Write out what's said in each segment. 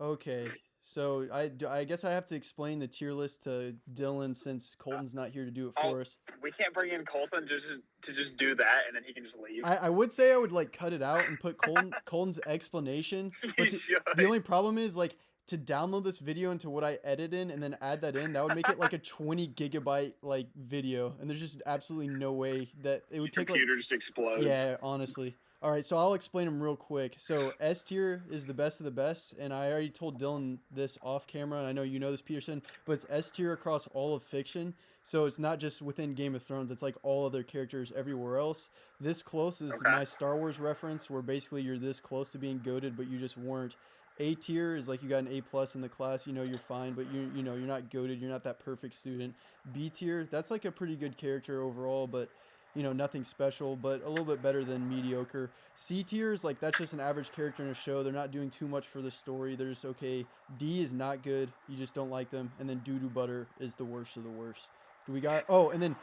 Okay. So I guess I have to explain the tier list to Dylan since Colton's not here to do it Oh, for us. we can't bring in Colton to just do that and then he can just leave. I would say I would like cut it out and put Colton's explanation, You but the should. only problem is like to download this video into what I edit in and then add that in, that would make it like a 20 gigabyte like video, and there's just absolutely no way that it Your would take like, computer just explodes. yeah, honestly. All right, so I'll explain them real quick. So S tier is the best of the best, and I already told Dylan this off camera, and I know you know this, Peterson, but it's S tier across all of fiction. So it's not just within Game of Thrones; it's like all other characters everywhere else. This close is Okay. my Star Wars reference, where basically you're this close to being goated, but you just weren't. A tier is like you got an A plus in the class, you know you're fine, but you know you're not goated, you're not that perfect student. B tier, that's like a pretty good character overall, but you know nothing special, but a little bit better than mediocre. C tier is like that's just an average character in a show. They're not doing too much for the story. They're just okay. D is not good. You just don't like them, and then doo doo butter is the worst of the worst. Do we got? Oh, and then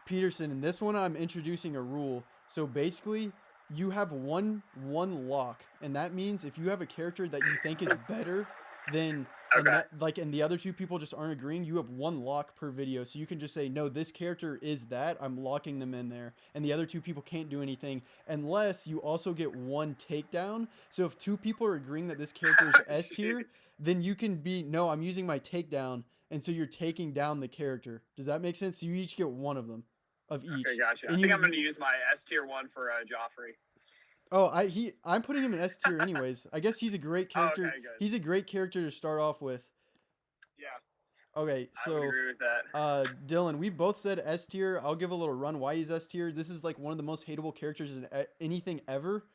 Peterson. In this one, I'm introducing a rule. So basically, you have one lock, and that means if you have a character that you think is better than Okay. and the other two people just aren't agreeing, you have one lock per video. So you can just say, no, this character is that. I'm locking them in there, and the other two people can't do anything unless you also get one takedown. So if two people are agreeing that this character is S tier, then you can be no, I'm using my takedown, and so you're taking down the character. Does that make sense? So you each get one of them, of each. Okay, gotcha. I And think I'm gonna use my S tier one for Joffrey. Oh, I'm putting him in S tier anyways. I guess he's a great Oh, character. okay, good. He's a great character to start off with. Yeah, Okay, I would so agree with that. Dylan, we've both said S tier. I'll give a little run why he's S tier. This is like one of the most hateable characters in anything ever,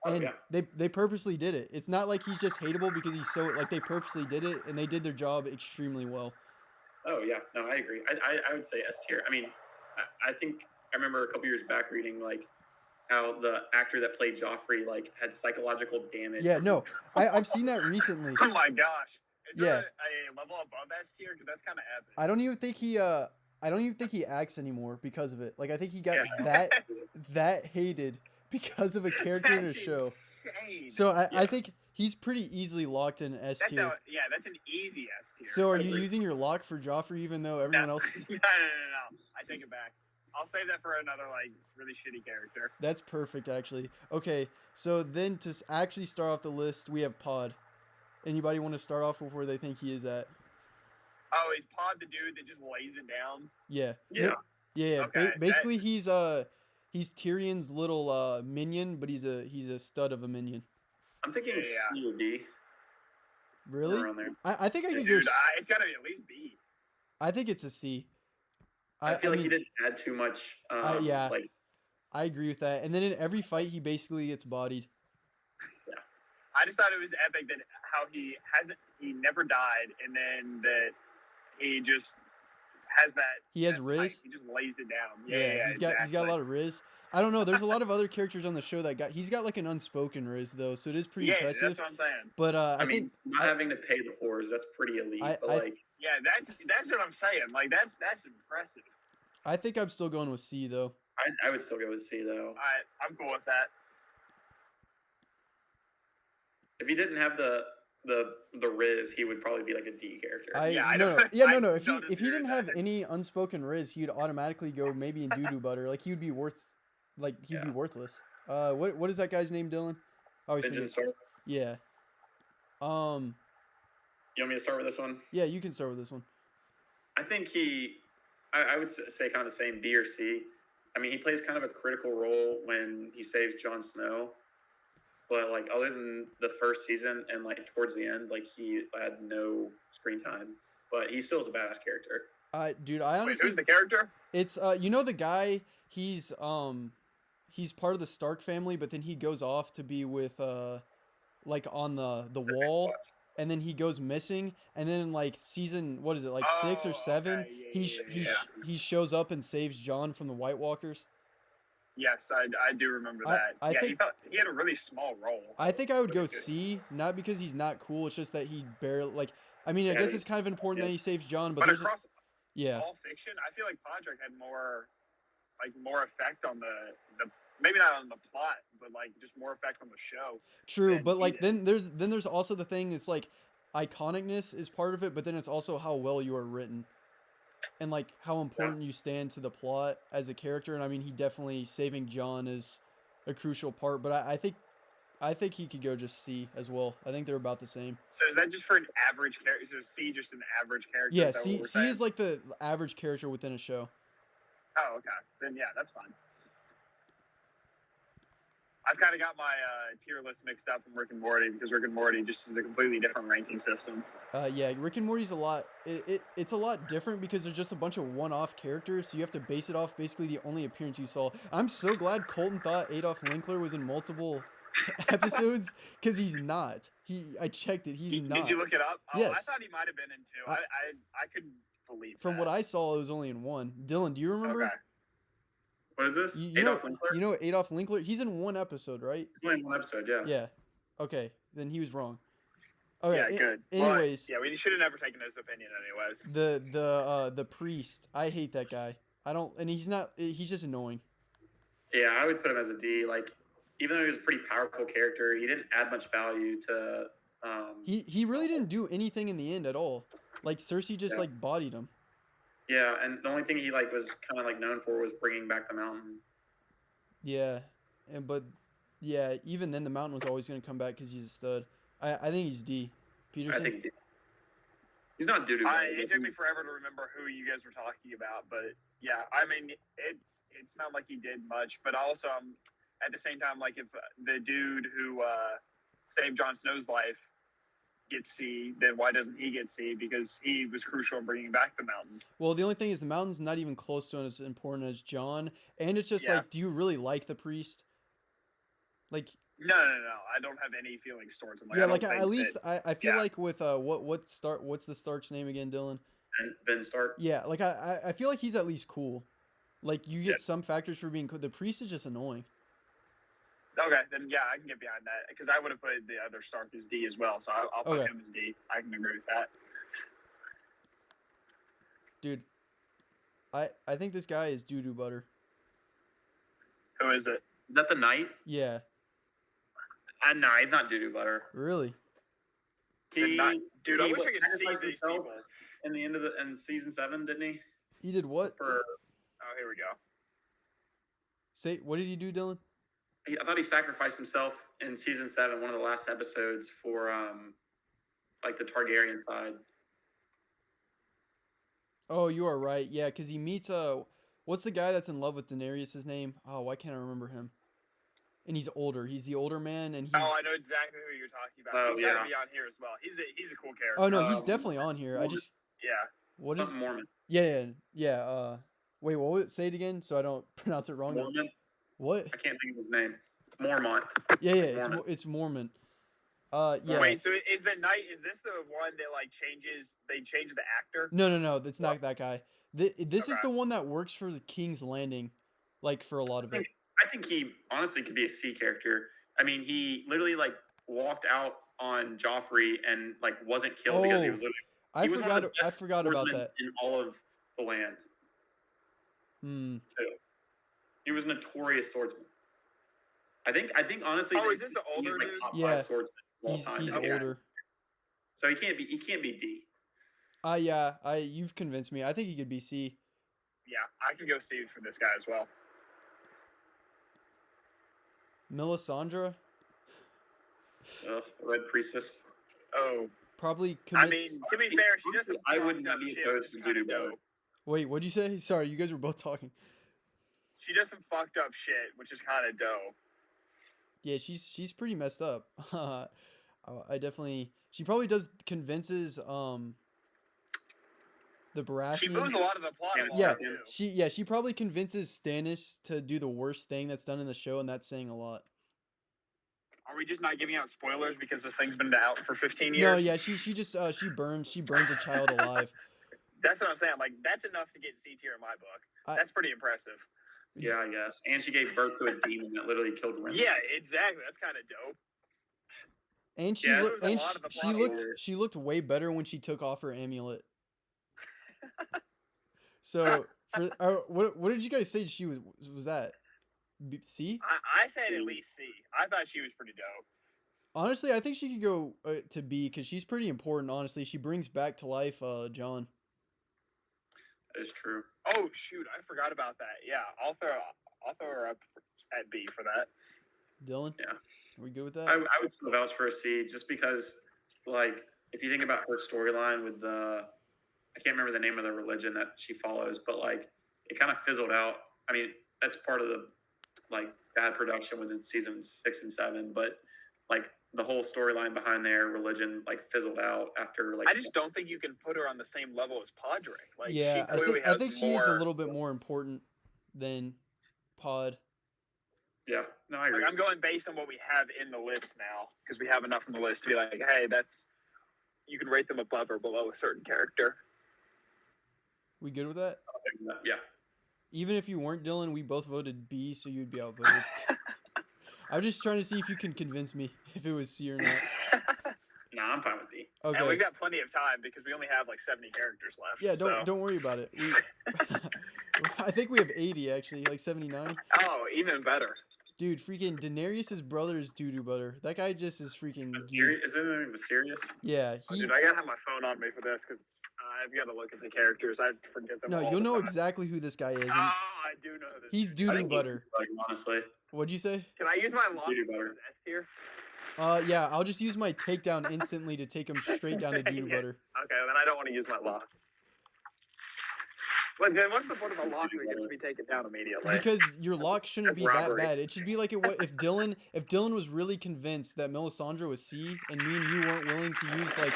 Oh and yeah. they purposely did it. It's not like he's just hateable because he's so like they purposely did it and they did their job extremely well. Oh yeah. No, I agree. I would say S tier. I mean, I think I remember a couple years back reading like how the actor that played Joffrey like had psychological damage. Yeah, no, I've seen that recently. Oh my gosh. Is Yeah. there a level above S tier? Because that's kind of epic. I don't even think he acts anymore because of it. Like I think he got Yeah. that hated because of a character in a That's show. insane. So I Yeah. think he's pretty easily locked in S That's tier. yeah, that's an easy S tier. So are you using your lock for Joffrey even though everyone no, else? no. I take it back. I'll save that for another like really shitty character. That's perfect actually. Okay, so then to actually start off the list, we have Pod. Anybody want to start off with where they think he is at? Oh, is Pod the dude that just lays it down? Yeah. Yeah. Yeah. Okay, Basically, he's Tyrion's little minion, but he's a stud of a minion. I'm thinking Yeah. C or D. Really? Around there. I think I could Dude, go. it's gotta be at least B. I think it's a C. I feel like mean, he didn't add too much. yeah. Like I agree with that. And then in every fight, he basically gets bodied. I just thought it was epic that how he never died, and then that he just has that. He has that Riz. fight, he just lays it down. Yeah, he's got a lot of Riz. I don't know. There's a lot of other characters on the show that he's got like an unspoken Riz though, so it is pretty impressive. That's what I'm saying. But I mean, think not having to pay the whores, that's pretty elite. But like, Yeah, that's what I'm saying. Like that's impressive. I think I'm still going with C though. I would still go with C though. I'm cool with that. If he didn't have the Riz, he would probably be like a D character. No. If don't he agree didn't with have that. any unspoken Riz, he'd automatically go maybe in doo doo butter. Like he'd be worthless. What is that guy's name, Dylan? I always Benjen forget. Stark. Yeah. You want me to start with this one? Yeah, you can start with this one. I think I would say kind of the same, B or C. I mean, he plays kind of a critical role when he saves Jon Snow. But, like, other than the first season and, like, towards the end, like, he had no screen time. But he still is a badass character. Dude, I honestly... Wait, who's the character? It's, you know the guy, he's part of the Stark family, but then he goes off to be with, like, on the wall, and then he goes missing, and then in, like, season, what is it, like, 6 or 7, Okay. he shows up and saves Jon from the White Walkers. Yes, I do remember that. I think he had a really small role. I think I would go Really good. C, not because he's not cool. It's just that he barely like. I mean, I Yeah, guess it's kind of important that he saves Jon, but But there's across yeah, all fiction, I feel like Podrick had more effect on the maybe not on the plot, but like just more effect on the show. true. than But he like did. then there's also the thing. It's like iconicness is part of it, but then it's also how well you are written and like how important you stand to the plot as a character. And I mean, he definitely saving Jon is a crucial part, but I think he could go just C as well. I think they're about the same. So is that just for an average character? So is C just an average character? Yeah, Is that what we're C saying? is like the average character within a show. Oh, okay. Then yeah, that's fine. I've kind of got my tier list mixed up from Rick and Morty because Rick and Morty just is a completely different ranking system. Yeah, Rick and Morty's a lot. It's a lot different because there's just a bunch of one-off characters, so you have to base it off basically the only appearance you saw. I'm so glad Colton thought Adolf Linkler was in multiple episodes because he's not. I checked it. He's not. Did you look it up? Oh, Yes. I thought he might have been in two. I couldn't believe From that. what I saw, it was only in one. Dylan, do you remember? Okay. What is this? You Adolf know, Linkler? you know Adolf Linkler? He's in one episode, right? He's only in one episode, yeah. Yeah. Okay, then he was wrong. Okay. Yeah, good. Anyways, Well, yeah, we should have never taken his opinion, anyways. the priest. I hate that guy. I don't, and he's not. He's just annoying. Yeah, I would put him as a D. Like, even though he was a pretty powerful character, he didn't add much value to. He really didn't do anything in the end at all. Like Cersei just Yeah. like bodied him. Yeah, and the only thing he like was kind of like known for was bringing back the mountain. Yeah, but yeah, even then the mountain was always gonna come back because he's a stud. I think he's D. Peterson. I think he's not doo-doo. It took me forever to remember who you guys were talking about, but yeah, I mean, it's not like he did much, but also at the same time, like if the dude who saved Jon Snow's life gets C, then why doesn't he get C? Because he was crucial in bringing back the mountain. Well, the only thing is the mountain's not even close to as important as Jon, and it's just Yeah. like, do you really like the priest? Like, No. I don't have any feelings towards him. yeah, I don't like think at least that- I feel yeah. like with what's the Stark's name again, Dylan? Ben Stark. Yeah, like I feel like he's at least cool. Like you get Yeah. some factors for being cool. The priest is just annoying. Okay, then yeah, I can get behind that because I would have put the other Stark as D as well, so I'll put Okay. him as D. I can agree with that. Dude, I think this guy is doo-doo butter. Who is it? Is that the knight? Yeah, Nah, he's not doo-doo butter. really. The knight. Dude, I he wish I could see sacrificed these himself people. in the end of in season 7, didn't he? He did what? Oh, here we go. Say what did he do, Dylan? I thought he sacrificed himself in season 7, one of the last episodes for like the Targaryen side. Oh, you are right. Yeah, because he meets what's the guy that's in love with Daenerys? His name? Oh, why can't I remember him? And he's older. He's the older man, and he's. Oh, I know exactly who you're talking about. Oh, He's yeah. got to be on here as well. He's a cool character. Oh no, he's Um, definitely on here. I just Yeah. what is? Something Mormon. Yeah. Wait, what was it? Say it again, so I don't pronounce it wrong. Mormon? What? I can't think of his name. Mormont. Yeah. Mormon. It's Mormon. Yeah. Wait, so is the knight? Is this the one that like changes? They change the actor. No. That's not that guy. This is Okay. the one that works for the King's Landing, like for a lot of it. I think he honestly could be a C character. I mean, he literally like walked out on Joffrey and like wasn't killed because he Oh, was literally. I he was one of forgot. the I best forgot about swordsmen that. in all of the land. Hmm. He was a notorious swordsman. I think honestly. Oh, is this the older he's like dude? top Yeah. 5 swordsman of all time. He's Okay. older. So he can't be D. Yeah. You've convinced me. I think he could be C. Yeah, I can go C for this guy as well. Melisandre Ugh, Red Priestess. Oh, probably I commits. mean, to be fair, she doesn't. I wouldn't fucked up be shit, opposed which is to kinda doo-doo butter. dope. Wait, what'd you say? Sorry, you guys were both talking. She does some fucked up shit, which is kind of dope. Yeah, she's pretty messed up. I definitely. She probably convinces the Baratheon. She moves a lot of the plot along Yeah, too. she probably convinces Stannis to do the worst thing that's done in the show, and that's saying a lot. Are we just not giving out spoilers because this thing's been out for 15 years? No, yeah, she just she burns a child alive. That's what I'm saying. Like, that's enough to get C tier in my book. That's pretty impressive. Yeah, I guess. And she gave birth to a demon that literally killed Ren. Yeah, exactly. That's kind of dope. And she Yeah, looked there and was a lot of the she plot looked holes. she looked way better when she took off her amulet. So what did you guys say she was that? C? I said at least C. I thought she was pretty dope. Honestly, I think she could go to B because she's pretty important. Honestly, she brings back to life John. That is true. Oh shoot, I forgot about that. Yeah, I'll throw her up at B for that. Dylan, Yeah. are we good with that? I would still vouch for a C just because, like, if you think about her storyline with I can't remember the name of the religion that she follows, but like it kind of fizzled out. I mean, that's part of the like bad production within seasons 6 and 7, but like the whole storyline behind their religion like fizzled out after like. I just don't think you can put her on the same level as Podrick. Like, yeah, she clearly I has think she more, is a little bit more important than Pod. Yeah, no, I agree. Like, I'm going based on what we have in the list now because we have enough on the list to be like, hey, that's you can rate them above or below a certain character. We good with that? Yeah. Even if you weren't Dylan, we both voted B, so you'd be outvoted. I'm just trying to see if you can convince me if it was C or not. Nah, I'm fine with B. Okay. And we've got plenty of time because we only have like 70 characters left. Yeah, so. don't worry about it. I think we have 80 actually, like 79. Oh, even better. Dude, freaking Daenerys' brother is doo-doo butter. That guy just is freaking. Isn't it serious? Yeah, Dude, I gotta have my phone on me for this because I've got to look at the characters. I forget them. No, all you'll the know time. exactly who this guy is. Oh, I do know this. He's I doo-doo think butter. Like, honestly. What'd you say? Can I use my lock doo-doo as butter. S tier? Yeah, I'll just use my takedown instantly to take him straight down to doo-doo Yeah. butter. Okay, then I don't want to use my lock. But then what's the point of a lock that gets to be taken down immediately? Because your lock shouldn't That's be that robbery. bad. It should be like if Dylan was really convinced that Melisandre was C, and me and you weren't willing to use like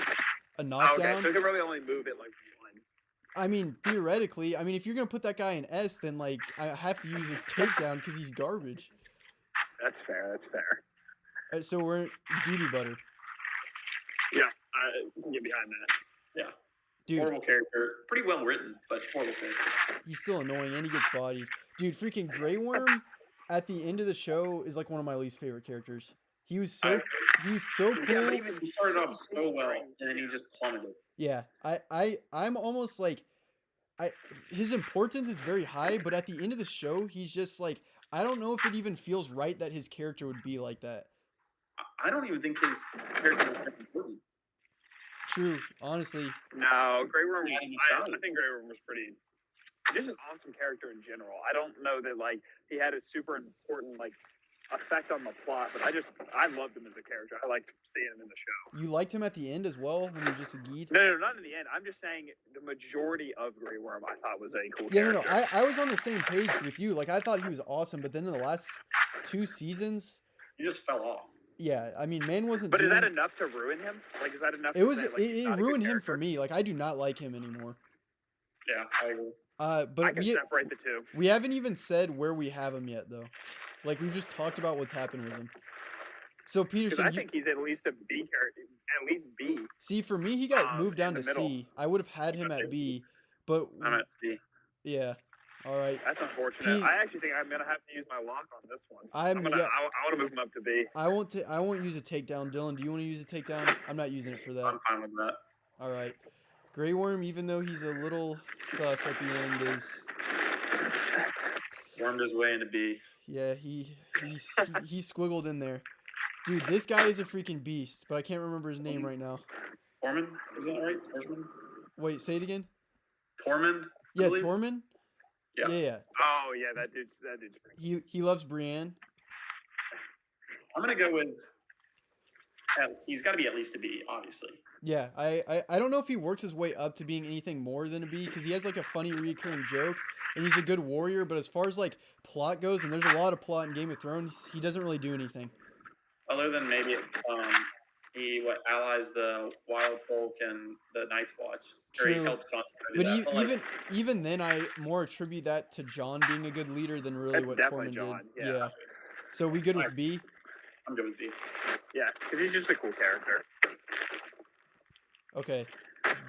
a knockdown. Okay, so you can really only move it like one. I mean, theoretically, if you're gonna put that guy in S, then like I have to use a takedown because he's garbage. That's fair. That's fair. So we're doo-doo butter. Yeah, I can get behind that. Yeah. Dude, Horrible character. Pretty well written, but horrible character. he's still annoying and he gets bodied. Dude, freaking Grey Worm at the end of the show is like one of my least favorite characters. He was so cool. Yeah, but even He started off so well, and then he just plummeted. Yeah, I'm almost like, his importance is very high, but at the end of the show, he's just like, I don't know if it even feels right that his character would be like that. I don't even think his character was that important. True, honestly. No, Grey Worm. Yeah, I think Grey Worm was pretty. Just an awesome character in general. I don't know that like he had a super important like effect on the plot, but I loved him as a character. I liked seeing him in the show. You liked him at the end as well when he was just a geed? No, not in the end. I'm just saying the majority of Grey Worm I thought was a cool Yeah, character. no, I was on the same page with you. Like, I thought he was awesome, but then in the last 2 seasons, He just fell off. yeah, man wasn't But doing... is that enough to ruin him? Like, is that enough? It to was, say, like, he's it not a good ruined him for character? me. Like, I do not like him anymore. Yeah, I agree. I But can separate the two. we haven't even said where we have him yet, though. Like, we've just talked about what's happened with him. So, Because Peterson, I think he's at least a B character. At least B. see, for me, he got moved down in to the middle. C. I would have had him at B, but I'm at C. yeah. All right. That's unfortunate. Pete- I actually think I'm gonna have to use my lock on this one. Yeah. I want to move him up to B. I won't use a takedown. Dylan, do you want to use a takedown? I'm not using it for that. I'm fine with that. All right. Grey Worm, even though he's a little sus at the end, is Wormed his way into B. yeah, he squiggled in there. Dude, this guy is a freaking beast, but I can't remember his name right now. Tormund, is that right? Tormund? Wait, say it again. Tormund? I Yeah, believe? Tormund. Yeah. Yeah. Oh yeah, that dude's pretty. He loves Brienne. I'm gonna go with. He's got to be at least a B, obviously. Yeah, I don't know if he works his way up to being anything more than a B because he has like a funny recurring joke and he's a good warrior. But as far as like plot goes, and there's a lot of plot in Game of Thrones, he doesn't really do anything. Other than maybe he allies the Wild Folk and the Night's Watch. Or he True. helps Jon Snow But do that. even then, I more attribute that to Jon being a good leader than really That's what definitely Tormund Jon, did. yeah. So we good with Right. B? I'm good with B. Yeah, because he's just a cool character. Okay.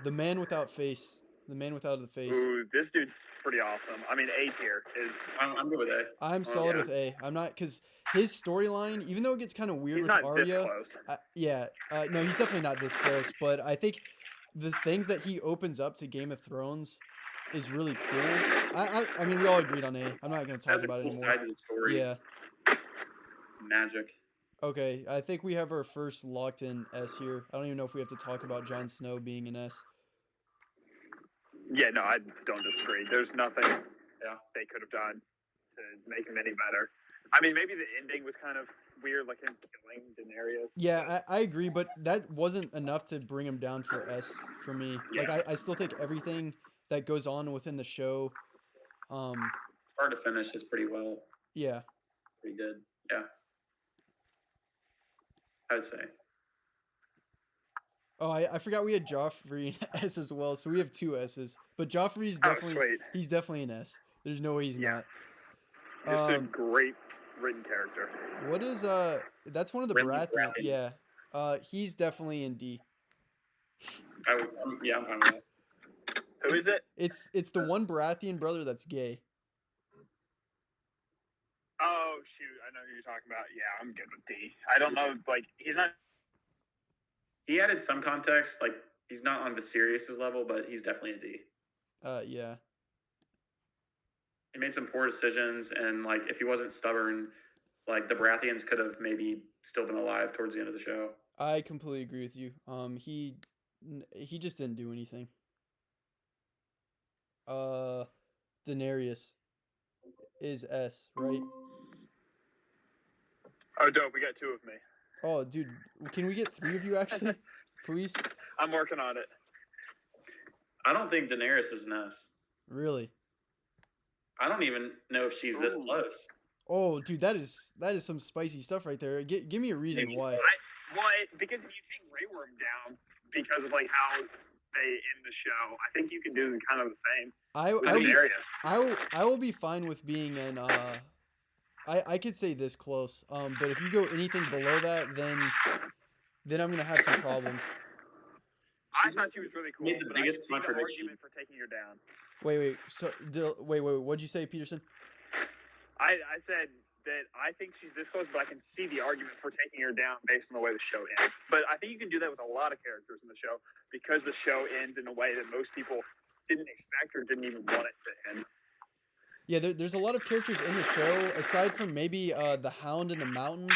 The man without face. The man without the face. Ooh, this dude's pretty awesome. I mean, A tier is. I'm good with A. I'm solid yeah. with A. I'm not because his storyline, even though it gets kind of weird He's with not Arya. this close. No, he's definitely not this close. But I think the things that he opens up to Game of Thrones is really cool. I mean, we all agreed on A. I'm not going to talk That's a about cool it side anymore. to the story. Yeah. Magic. Okay, I think we have our first locked in S here. I don't even know if we have to talk about Jon Snow being an S. Yeah, no, I don't disagree. There's nothing they could have done to make him any better. I mean, maybe the ending was kind of weird, like him killing Daenerys. Yeah, I agree, but that wasn't enough to bring him down for S for me. Like, Yeah. I still think everything that goes on within the show, Start to finish is pretty well, yeah. pretty good. Yeah, I would say. Oh, I forgot we had Joffrey in S as well, so we have two S's. But Joffrey's Oh, definitely sweet. he's definitely an S. There's no way he's Yeah. not. Just a great written character. What is that's one of the Renly Baratheon. Baratheon. Yeah. He's definitely in D. I'm fine with that. Who is it? It's the one Baratheon brother that's gay. Oh, shoot. I know who you're talking about. Yeah, I'm good with D. I don't know. Like, he's not. He added some context, like he's not on Viserys' level, but he's definitely a D. Yeah. He made some poor decisions, and like if he wasn't stubborn, like the Baratheons could have maybe still been alive towards the end of the show. I completely agree with you. He just didn't do anything. Daenerys is S, right? Oh, dope. We got two of me. Oh, dude, can we get three of you actually? Please? I'm working on it. I don't think Daenerys is an S. Really? I don't even know if she's this Ooh. close. Oh, dude, that is some spicy stuff right there. Give me a reason why. Because if you take Grey Worm down because of like how they end the show, I think you can do kind of the same with Daenerys. I will be fine with being an I could say this close. But if you go anything below that, then I'm gonna have some problems. I thought she was really cool. Made the but biggest I can see the contradiction. argument for taking her down. Wait. So wait. What'd you say, Peterson? I said that I think she's this close, but I can see the argument for taking her down based on the way the show ends. But I think you can do that with a lot of characters in the show because the show ends in a way that most people didn't expect or didn't even want it to end. Yeah, there's a lot of characters in the show, aside from maybe the Hound in the Mountain,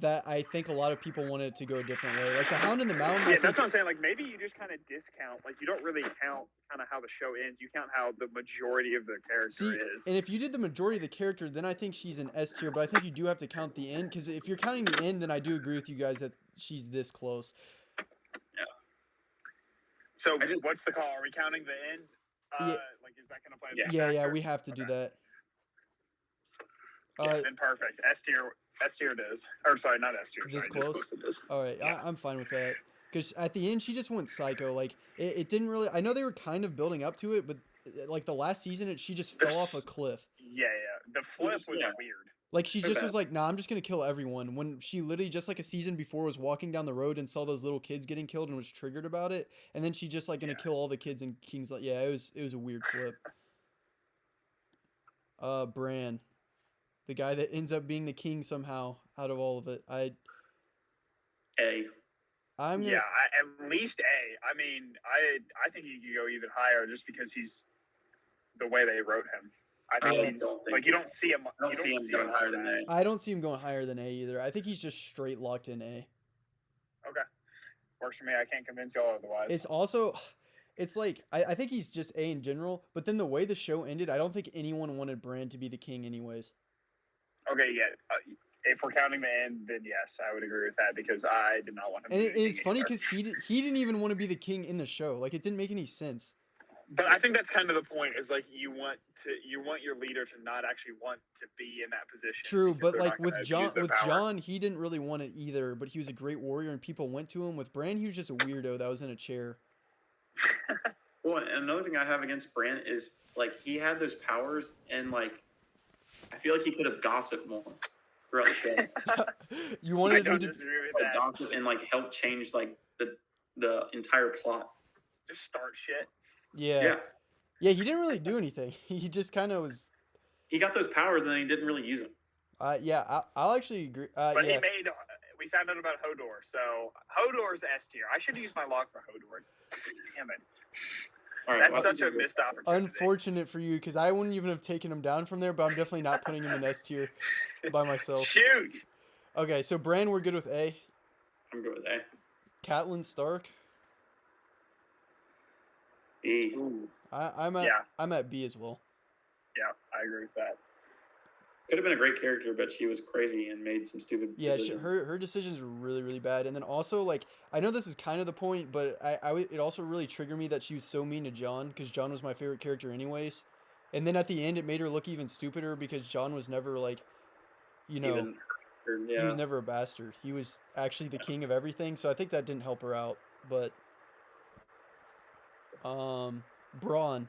that I think a lot of people wanted to go a different way. Like the Hound in the Mountain. Yeah, that's what I'm saying. Like maybe you just kind of discount. Like you don't really count kind of how the show ends. You count how the majority of the character is. And if you did the majority of the character, then I think she's an S tier. But I think you do have to count the end, because if you're counting the end, then I do agree with you guys that she's this close. Yeah. So what's the call? Are we counting the end? Yeah. Like is that going to play? Yeah, we have to do that. Yeah, then perfect. S tier it is. Or sorry, not S tier. This sorry, close? it is. All right, Yeah. I'm fine with that. Because at the end, she just went psycho. Like it didn't really. I know they were kind of building up to it, but like the last season, she just fell off a cliff. Yeah. The flip was weird. Like she just was like, nah, I'm just gonna kill everyone. When she literally just like a season before was walking down the road and saw those little kids getting killed and was triggered about it, and then she just like gonna kill all the kids in King's. Like, yeah, it was a weird flip. Bran, the guy that ends up being the king somehow out of all of it. A. I'm gonna, Yeah, at least A. I mean, I think he could go even higher just because he's the way they wrote him. I think you don't see him. I don't see him going higher than A. I don't see him going higher than A either. I think he's just straight locked in A. Okay, works for me. I can't convince y'all otherwise. It's also, it's like I think he's just A in general. But then the way the show ended, I don't think anyone wanted Bran to be the king anyways. Okay, yeah. If we're counting the end, then yes, I would agree with that because I did not want him. And to be it's funny because he didn't even want to be the king in the show. Like it didn't make any sense. But I think that's kind of the point. Is like you want your leader to not actually want to be in that position. True, but like with Jon, he didn't really want it either. But he was a great warrior, and people went to him. With Bran, he was just a weirdo that was in a chair. Well, and another thing I have against Bran is like he had those powers, and like I feel like he could have gossiped more throughout the show. You wanted I him to disagree with that. Gossip and like help change like the entire plot. Just start shit. Yeah. He didn't really do anything. He just kind of was. He got those powers and then he didn't really use them. I'll actually agree. But he made. We found out about Hodor, so Hodor's S tier. I should use my log for Hodor. Damn it. All right, That's such a missed opportunity. Unfortunate for you, because I wouldn't even have taken him down from there, but I'm definitely not putting him in S tier by myself. Shoot. Okay, so Bran, we're good with A. I'm good with A. Catelyn Stark. B. Ooh. I'm at Yeah. I'm at B as well. Yeah, I agree with that. Could have been a great character, but she was crazy and made some stupid Yeah, decisions. her decisions were really, really bad. And then also, like, I know this is kind of the point, but it also really triggered me that she was so mean to Jon, because Jon was my favorite character anyways. And then at the end, it made her look even stupider because Jon was never, like, you know, Even he yeah. was never a bastard. He was actually the king of everything, so I think that didn't help her out. But, Bronn.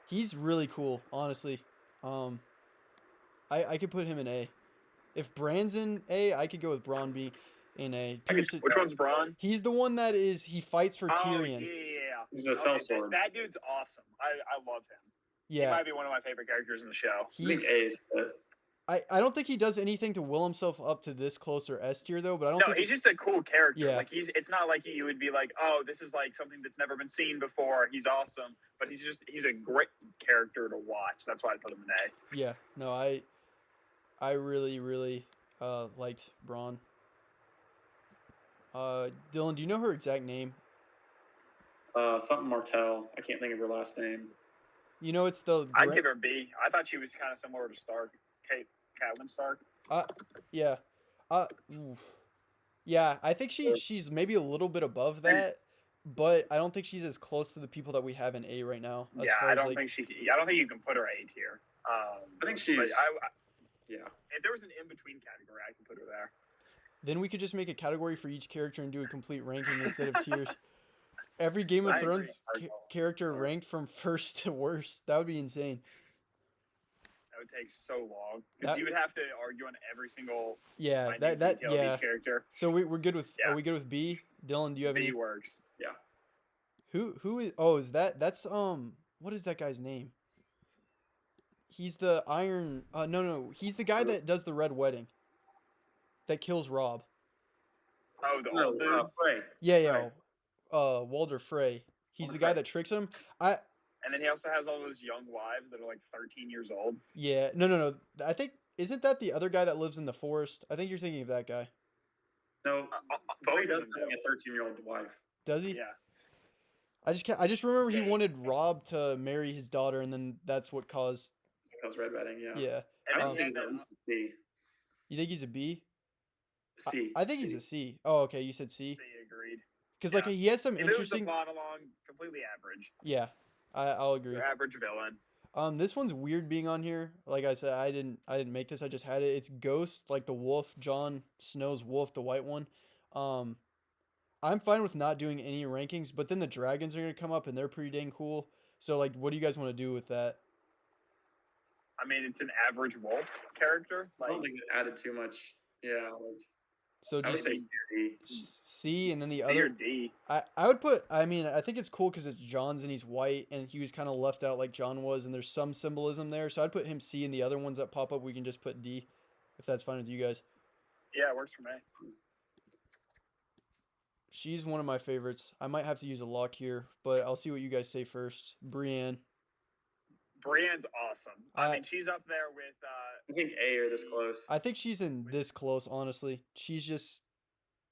He's really cool, honestly. I could put him in A. If Bran's in A, I could go with Bronn being in A. Pearson, Which one's Bronn? he's the one that he fights for Oh, Tyrion. yeah. He's a Okay, sellsword. that dude's awesome. I love him. He Yeah, might be one of my favorite characters in the show. I think he's. A is good. I don't think he does anything to will himself up to this closer S tier though. But I don't No, think he's just a cool character. Yeah. Like it's not like you would be like, oh, this is like something that's never been seen before. He's awesome, but he's a great character to watch. That's why I put him in A. Yeah, no, I really, really liked Bronn. Dylan, do you know her exact name? Something Martell. I can't think of her last name. You know, it's the. I'd give her B. I thought she was kind of similar to Stark, Catelyn Stark. Yeah. Oof. Yeah, I think she's maybe a little bit above that, but I don't think she's as close to the people that we have in A right now. As Yeah, far I as, don't like, think I don't think you can put her A tier. I think she's. But Yeah. if there was an in between category, I could put her there. Then we could just make a category for each character and do a complete ranking instead of tiers. Every Game of I agree. Thrones character ranked from first to worst. That would be insane. That would take so long That- because you would have to argue on every single Yeah, minute detail of yeah. each character. So we're good with. Yeah. Are we good with B? Dylan, do you have B any? works. Yeah. Who is? Oh, is that's what is that guy's name? He's the Iron. No, he's the guy that does the Red Wedding. That kills Rob. Oh, the No, old dude. Frey. Yeah. Frey. Walder Frey. He's Walder the guy Frey. that tricks him. And then he also has all those young wives that are like 13 years old. Yeah. No. I think isn't that the other guy that lives in the forest? I think you're thinking of that guy. No, Both Frey of does them have a 13-year-old wife. Does he? Yeah. I just remember he Yeah. wanted Rob to marry his daughter, and then that's what caused. That was Red Wedding, yeah. Yeah. And I then think he he's has at least a C. You think he's a B? C. I think he's a C. Oh, okay. You said C. C agreed. Because like Yeah. he has some He moves the interesting. plot along completely average. Yeah, I'll agree. Your average villain. This one's weird being on here. Like I said, I didn't make this. I just had it. It's Ghost, like the wolf, Jon Snow's wolf, the white one. I'm fine with not doing any rankings, but then the dragons are gonna come up and they're pretty dang cool. So like, what do you guys want to do with that? I mean, it's an average wolf character. I Like, don't think it added too much. Yeah, like, So I would just say C or D. C, and then the C other. or D. I would put. I mean, I think it's cool because it's Jon's and he's white, and he was kind of left out like Jon was, and there's some symbolism there. So I'd put him C, and the other ones that pop up we can just put D, if that's fine with you guys. Yeah, it works for me. She's one of my favorites. I might have to use a lock here, but I'll see what you guys say first. Brienne. Brienne's awesome. I I- mean, she's up there with. I think A or this close. I think she's in this close, honestly. She's just.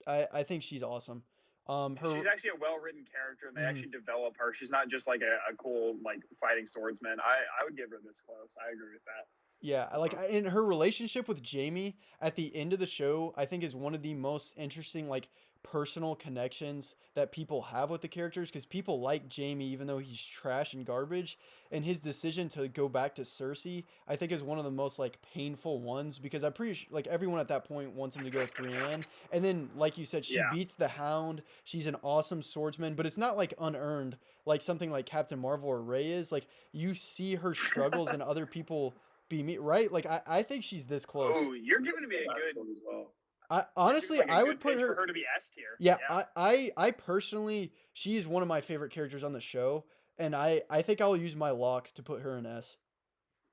I think she's awesome. She's actually a well-written character, and they Mhm. actually develop her. She's not just like a cool like fighting swordsman. I would give her this close. I agree with that. Yeah, in her relationship with Jamie at the end of the show, I think is one of the most interesting like personal connections that people have with the characters because people like Jamie even though he's trash and garbage, and his decision to go back to Cersei I think is one of the most like painful ones because I'm pretty sure like everyone at that point wants him to go with Brienne, and then like you said she Yeah. beats the Hound. She's an awesome swordsman, but it's not like unearned like something like Captain Marvel or Rey is. Like you see her struggles and other people be me right. Like I think she's this close. Oh, you're giving me a That's good. one as well. Honestly, like a I good would put pitch her. for her to be S tier. Yeah, I personally, she's one of my favorite characters on the show, and I think I'll use my lock to put her in S.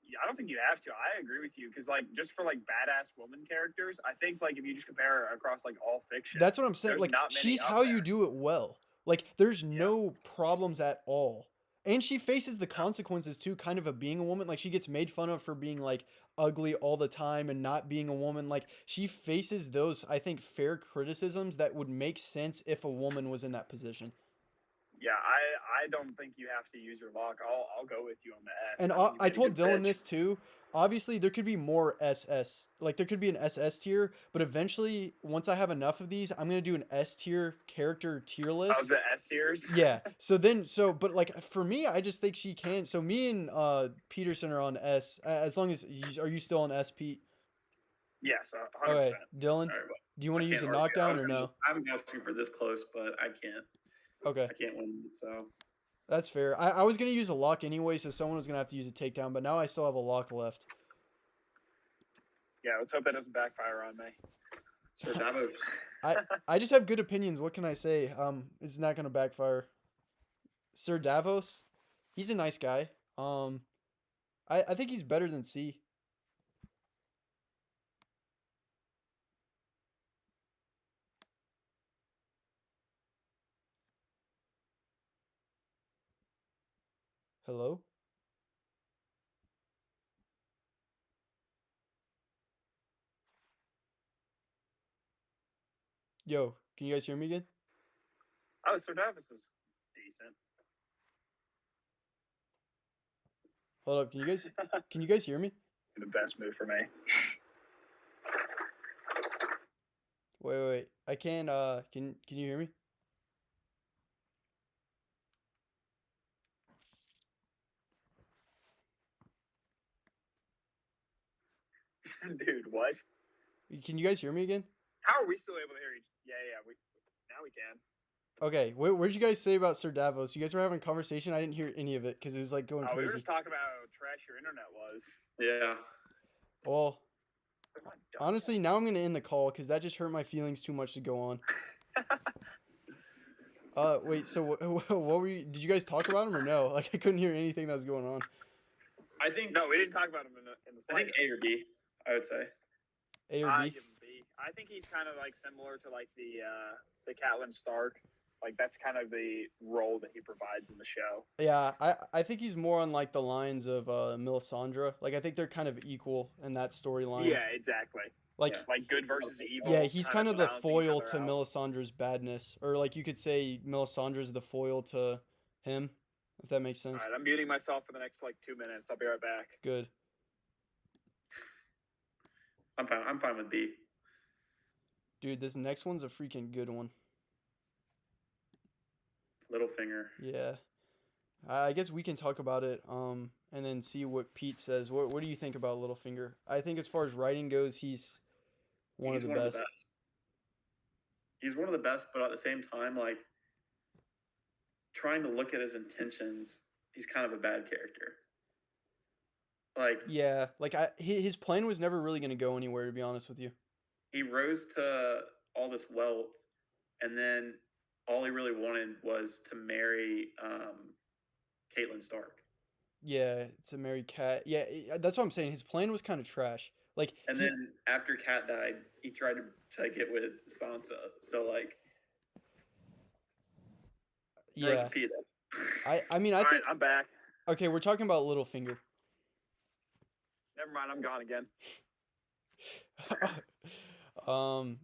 Yeah, I don't think you have to. I agree with you because, like, just for like badass woman characters, I think like if you just compare her across like all fiction, That's what I'm saying. There's Like not many she's up how there. you do it well. Like there's no problems at all. And she faces the consequences too, kind of being a woman. Like she gets made fun of for being like ugly all the time and not being a woman. Like she faces those, I think, fair criticisms that would make sense if a woman was in that position. Yeah, I don't think you have to use your lock. I'll go with you on the S. And I think you I made a told good Dylan pitch. this too. Obviously, there could be more SS. Like there could be an SS tier, but eventually, once I have enough of these, I'm gonna do an S tier character tier Of list. the S tiers. Yeah. But like for me, I just think she can. So me and Peterson are on S. As long as are you still on S, Pete? Yes, 100%. Okay, Dylan, All right, well, do you want I to use a can't argue. knockdown or no? I'm vouching for this close, but I can't. Okay, I can't win. So that's fair. I was gonna use a lock anyway, so someone was gonna have to use a takedown, but now I still have a lock left. Yeah, let's hope that doesn't backfire on me. Sir Davos. I just have good opinions. What can I say? It's not gonna backfire. Sir Davos, he's a nice guy. I think he's better than C. Hello? Yo, can you guys hear me again? Oh, Sir Davos is decent. Hold up, can you guys hear me? The best move for me. Wait. I can't can you hear me? Dude, what? Can you guys hear me again? How are we still able to hear each? Yeah, now we can. Okay, what did you guys say about Sir Davos? You guys were having a conversation. I didn't hear any of it because it was like going Oh, we were crazy. just talking about how trash your internet was. Yeah. Well, Come on, honestly, now I'm gonna end the call because that just hurt my feelings too much to go on. Wait. So what were you? Did you guys talk about him or no? Like I couldn't hear anything that was going on. I think No, we didn't talk about him in the I think A or B. I would say. A or I B? give him B. I think he's kind of like similar to like the Catelyn Stark. Like that's kind of the role that he provides in the show. Yeah, I think he's more on like the lines of Melisandre. Like I think they're kind of equal in that storyline. Yeah, exactly. Like Like good versus evil. yeah, he's kind of the balancing each foil other to out. Melisandre's badness, or like you could say Melisandre's the foil to him, if that makes sense. All right, I'm muting myself for the next like 2 minutes. I'll be right back. Good. I'm fine. I'm fine with B. Dude, this next one's a freaking good one. Littlefinger. Yeah. I guess we can talk about it and then see what Pete says. What do you think about Littlefinger? I think as far as writing goes, he's one of the best. He's one of the best, but at the same time, like trying to look at his intentions, he's kind of a bad character. Like Yeah, like his plan was never really going to go anywhere, to be honest with you. he rose to all this wealth, and then all he really wanted was to marry Catelyn Stark. Yeah, to marry Cat. Yeah, that's what I'm saying. His plan was kind of trash. Like, And then after Cat died, he tried to get with Sansa. So like, yeah, Peter. I mean, I All right, think I'm back. okay, we're talking about Littlefinger. Never mind, I'm gone again.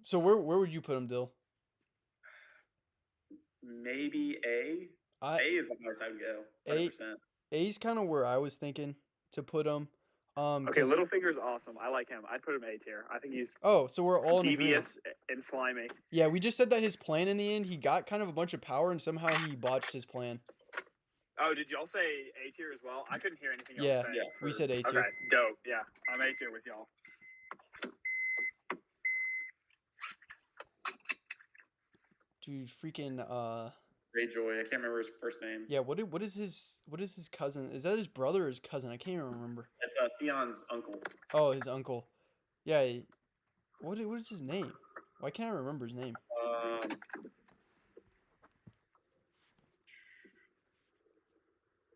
So where would you put him, Dill? Maybe A. A is the highest I would go. 100%. A's kind of where I was thinking to put him. Okay, Littlefinger's awesome. I like him. I'd put him A tier. I think he's Oh, so we're all in agreement. devious and slimy. Yeah, we just said that his plan in the end, he got kind of a bunch of power and somehow he botched his plan. Oh, did y'all say A tier as well? I couldn't hear anything Yeah, else say. we said A tier. Okay, dope. Yeah, I'm A tier with y'all. Dude, freaking Greyjoy. I can't remember his first name. yeah, what is his cousin? Is that his brother or his cousin? I can't even remember. It's Theon's uncle. Oh, his uncle. Yeah, what is his name? Why can't I remember his name?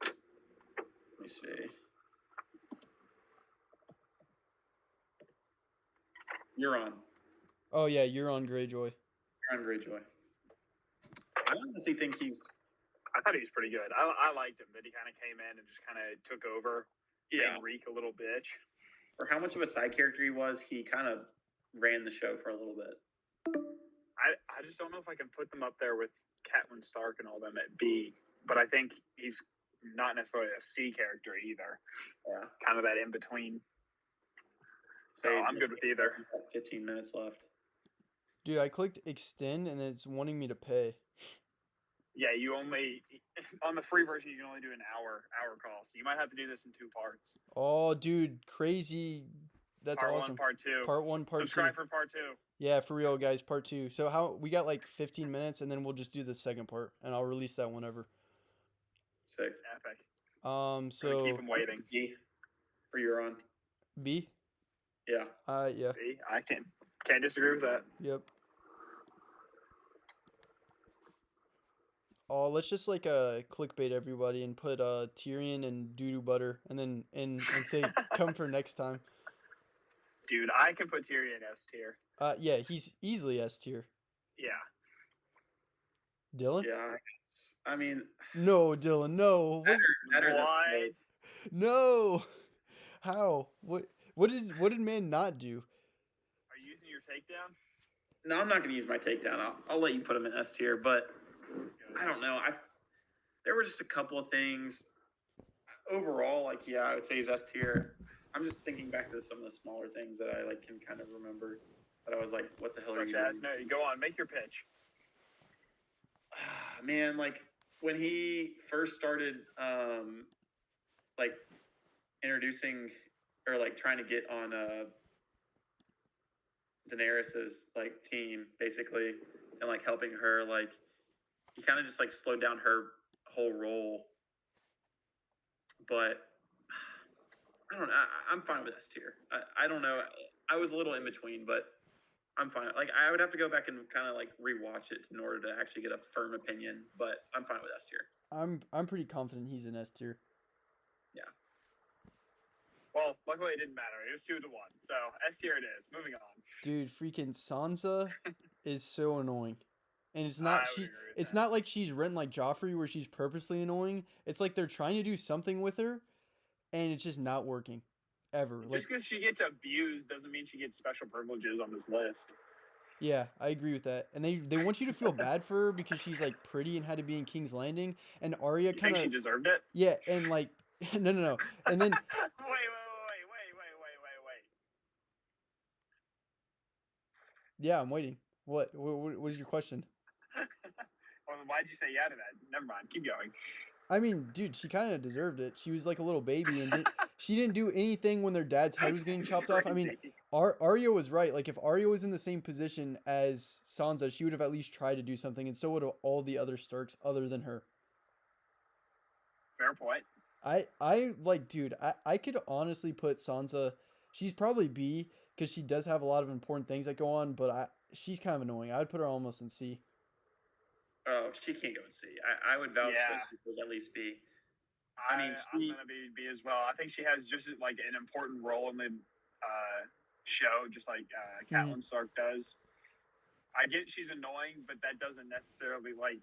Let me see. Euron. Oh yeah, Euron Greyjoy. Euron Greyjoy. I honestly think he's I thought he was pretty good. I liked him that he kind of came in and just kind of took over, Yeah. made Reek a little bitch. For how much of a side character he was, he kind of ran the show for a little bit. I just don't know if I can put them up there with Catelyn Stark and all them at B, but I think he's not necessarily a C character either. Yeah. Kind of that in between. So Hey, I'm good with either. 15 minutes left. Dude, I clicked extend and then it's wanting me to pay. Yeah, you only on the free version you can only do an hour call, so you might have to do this in 2 parts. Oh, dude, crazy. That's part awesome. 1, part 2. Part 1, part 2. Subscribe for part 2. Yeah, for real, guys, part 2. So how we got like 15 minutes and then we'll just do the second part and I'll release that whenever. Sick. Epic. So keep them waiting. E for Euron. B? Yeah. Yeah. See, I can't disagree with that. Yep. Oh, let's just like clickbait everybody and put Tyrion and doo-doo butter and then and say come for next time. Dude, I can put Tyrion S tier. Yeah, he's easily S tier. Yeah. Dylan? Yeah. I mean, No, Dylan, no. better this What? way. No. How? What did man not do? Are you using your takedown? No, I'm not going to use my takedown. I'll let you put him in S tier, but I don't know. There were just a couple of things. Overall, like, yeah, I would say he's S tier. I'm just thinking back to some of the smaller things that I like can kind of remember. But I was like, what the hell are you doing? No, you go on, make your pitch. Man, like when he first started, like introducing or like trying to get on Daenerys's like team, basically, and like helping her, like he kind of just like slowed down her whole role. But I don't know. I'm fine with S tier. I don't know. I was a little in between, but I'm fine. Like I would have to go back and kind of like rewatch it in order to actually get a firm opinion. But I'm fine with S tier. I'm pretty confident he's in S tier. Yeah. Well, luckily it didn't matter. It was 2 to 1. So S tier it is. Moving on. Dude, freaking Sansa is so annoying. And it's not I would agree with it's that. not like she's written like Joffrey where she's purposely annoying. It's like they're trying to do something with her and it's just not working. Ever. Like Just because she gets abused doesn't mean she gets special privileges on this list. yeah, I agree with that. And they want you to feel bad for her because she's like pretty and had to be in King's Landing and Arya You think kind she of deserved it? yeah, and like no. And then wait. yeah, I'm waiting. What is your question? Well, why'd you say yeah to that? Never mind. Keep going. I mean, dude, she kind of deserved it. She was like a little baby and she didn't do anything when their dad's head was getting chopped off. I mean, Crazy. Arya was right. Like if Arya was in the same position as Sansa, she would have at least tried to do something, and so would have all the other Starks other than her. Fair point. I like, dude, I could honestly put Sansa. She's probably B because she does have a lot of important things that go on, but she's kind of annoying. I would put her almost in C. Oh, she can't go and see. I would vouch Yeah. that she was at least B. I mean, I'm gonna be B as well. I think she has just like an important role in the show, just like Catelyn Stark does. I get she's annoying, but that doesn't necessarily like.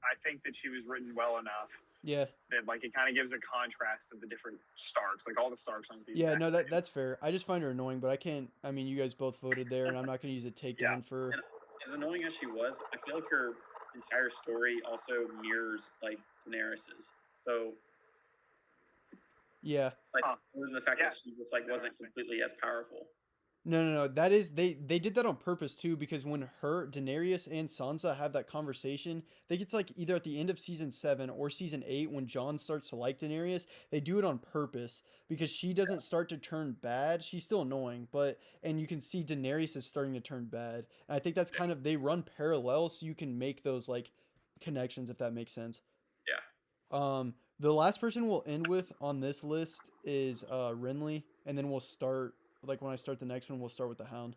I think that she was written well enough Yeah. that like it kind of gives a contrast of the different Starks, like all the Starks on the Yeah, no, that's fair. I just find her annoying, but I can't. I mean, you guys both voted there, and I'm not gonna use a takedown for. And as annoying as she was, I feel like her entire story also mirrors like Daenerys's. So Yeah. like other than the fact Yeah. that she just like wasn't completely as powerful. No. That is they did that on purpose too, because when Daenerys and Sansa have that conversation, they get to like either at the end of season 7 or season 8 when Jon starts to like Daenerys, they do it on purpose because she doesn't start to turn bad. She's still annoying, and you can see Daenerys is starting to turn bad. And I think that's kind of they run parallel so you can make those like connections if that makes sense. Yeah. The last person we'll end with on this list is Renly, and then we'll start like when I start the next one, we'll start with the Hound.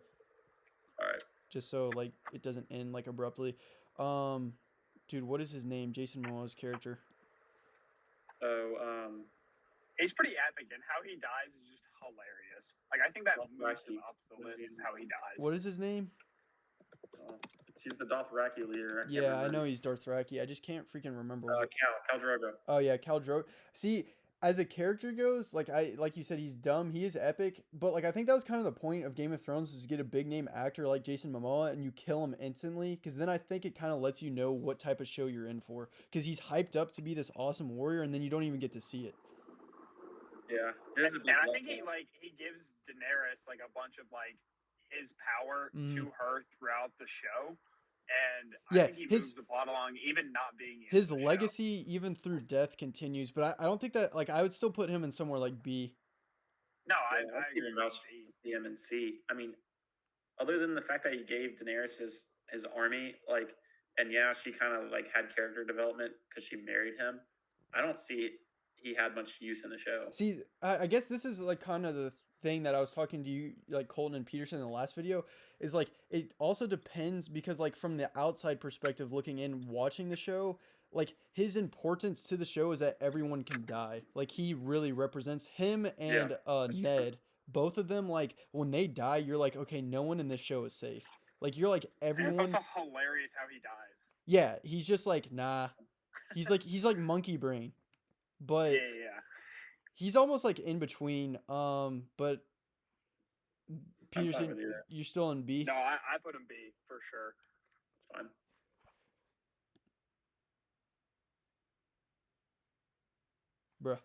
All right. Just so like it doesn't end like abruptly. Dude, what is his name? Jason Momoa's character. So He's pretty epic, and how he dies is just hilarious. Like I think that moves him up the list is how he dies. What is his name? She's the Dothraki leader. can't Yeah, I remember. know he's Dothraki. I just can't freaking remember what. Khal Drogo. Oh yeah, Khal Drogo. See, as a character goes, like you said, he's dumb. He is epic, but like I think that was kind of the point of Game of Thrones is to get a big name actor like Jason Momoa and you kill him instantly, because then I think it kind of lets you know what type of show you're in for. Because he's hyped up to be this awesome warrior, and then you don't even get to see it. Yeah. And I think he gives Daenerys like a bunch of like his power to her throughout the show. And Yeah, I think he moves the plot along, even not being in his the legacy, even through death, continues. But I don't think that like I would still put him in somewhere like B. No, I I agree. even vouch for him and C. I mean, other than the fact that he gave Daenerys his army, like, and yeah, she kind of like had character development because she married him. I don't see he had much use in the show. See, I guess this is like kind of the thing that I was talking to you, like Colton and Peterson in the last video, is like it also depends because like from the outside perspective looking in, watching the show, like his importance to the show is that everyone can die. Like he really represents him and Ned. Both of them, like when they die, you're like, okay, no one in this show is safe. Like you're like everyone. And it's also hilarious how he dies. Yeah, he's just like nah. He's like monkey brain, but. Yeah. He's almost like in between. But Peterson, you're still in B. No, I put him B for sure. It's fine. Bruh.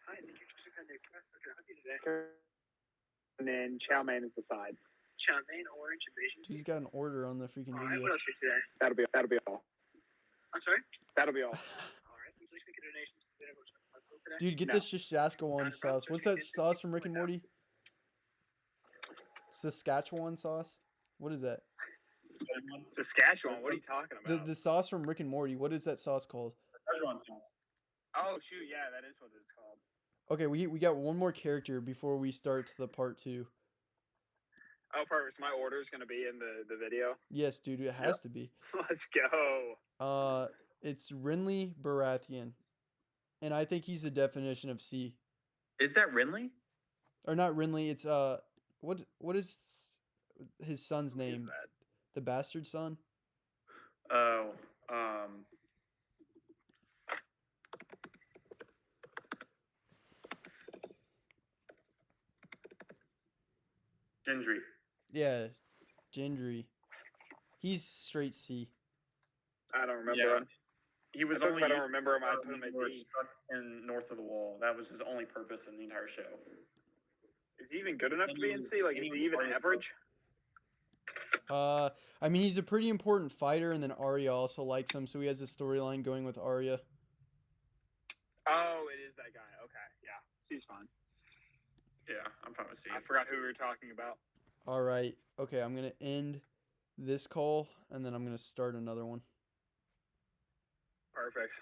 Hi, thank you for kind of request. Okay, I'll do today. And then Chow Man is the side. Chow Man, orange, invasion. He's got an order on the freaking video. What else for today? That'll be all. I'm sorry? That'll be all. All right, please make a donation to the Dude, get this Saskatchewan sauce. What's that sauce from Rick and Morty? Saskatchewan sauce? What is that? Saskatchewan? What are you talking about? The sauce from Rick and Morty. What is that sauce called? Saskatchewan sauce. Oh shoot, yeah, that is what it's called. Okay, we got one more character before we start the part 2. Oh, perfect. My order is gonna be in the video. Yes, dude, it has to be. Let's go. It's Renly Baratheon, and I think he's the definition of C. Is that Renly? Or not Renly? It's what is his son's name? The bastard son? Oh, Gendry. Yeah, Gendry. He's straight C. I don't remember him. He was I don't remember him. I put him at D. Stuck in North of the Wall. That was his only purpose in the entire show. Is he even good enough to be in C? Like, is he even average? I mean, he's a pretty important fighter, and then Arya also likes him, so he has a storyline going with Arya. Oh, it is that guy. Okay, yeah, C's fine. Yeah, I'm fine with C. I forgot who we were talking about. All right. Okay, I'm gonna end this call, and then I'm gonna start another one. Perfect.